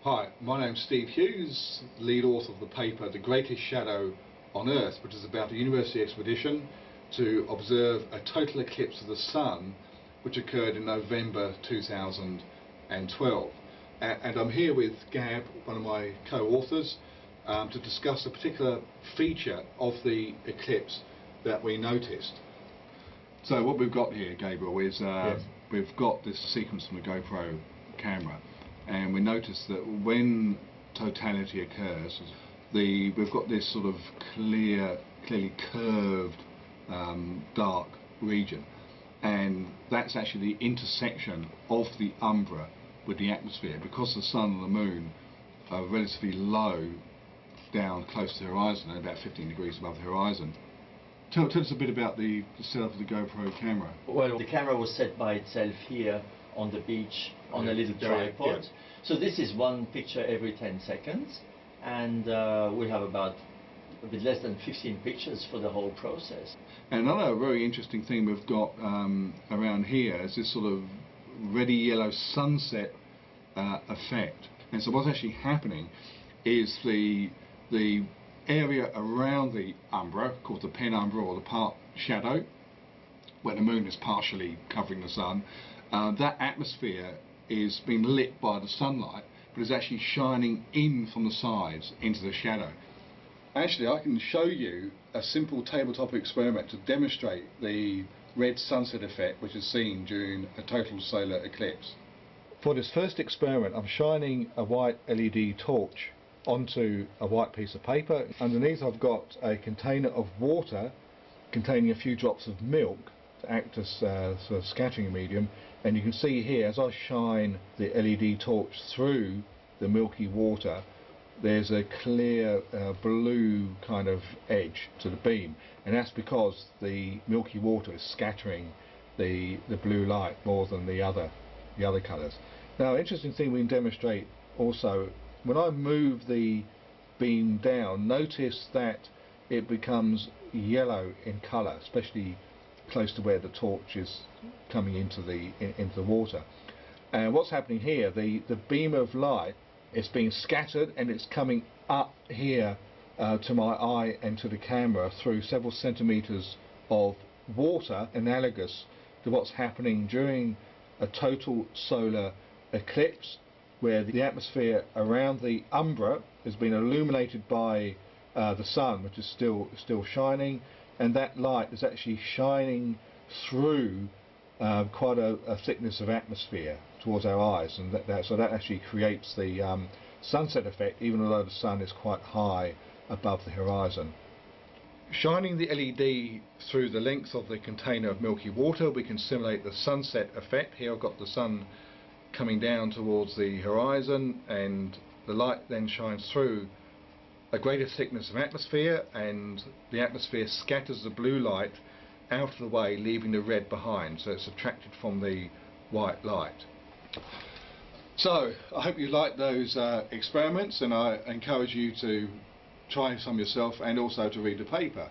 Hi, my name's Steve Hughes, lead author of the paper The Greatest Shadow on Earth, which is about a university expedition to observe a total eclipse of the Sun which occurred in November 2012. And I'm here with Gab, one of my co-authors, to discuss a particular feature of the eclipse that we noticed. So what we've got here, Gabriel, is we've got this sequence from the GoPro camera, and we notice that when totality occurs, we've got this sort of clearly curved dark region, and that's actually the intersection of the umbra with the atmosphere, because the sun and the moon are relatively low down close to the horizon, about 15 degrees above the horizon. Tell us a bit about the setup of the GoPro camera. Well, the camera was set by itself here on the beach on a little tripod. Yeah. So this is one picture every 10 seconds, and we have about a bit less than 15 pictures for the whole process. And another very interesting thing we've got around here is this sort of reddy yellow sunset effect. And so what's actually happening is the area around the umbra, called the penumbra or the part shadow, where the moon is partially covering the sun, that atmosphere is being lit by the sunlight, but is actually shining in from the sides into the shadow. Actually, I can show you a simple tabletop experiment to demonstrate the red sunset effect which is seen during a total solar eclipse. For this first experiment, I'm shining a white LED torch onto a white piece of paper. Underneath I've got a container of water containing a few drops of milk to act as sort of scattering medium, and you can see here as I shine the LED torch through the milky water, there's a clear blue kind of edge to the beam, and that's because the milky water is scattering the blue light more than the other colours. Now, interesting thing we can demonstrate also, when I move the beam down, notice that it becomes yellow in colour, especially close to where the torch is coming into the water. And what's happening here, the beam of light is being scattered, and it's coming up here to my eye and to the camera through several centimetres of water, analogous to what's happening during a total solar eclipse, where the atmosphere around the umbra has been illuminated by the sun, which is still shining, and that light is actually shining through quite a thickness of atmosphere towards our eyes, and so that actually creates the sunset effect, even though the sun is quite high above the horizon. Shining the LED through the length of the container of milky water, we can simulate the sunset effect. Here I've got the sun coming down towards the horizon, and the light then shines through a greater thickness of atmosphere, and the atmosphere scatters the blue light out of the way, leaving the red behind, so it's subtracted from the white light. So I hope you like those experiments, and I encourage you to try some yourself and also to read the paper.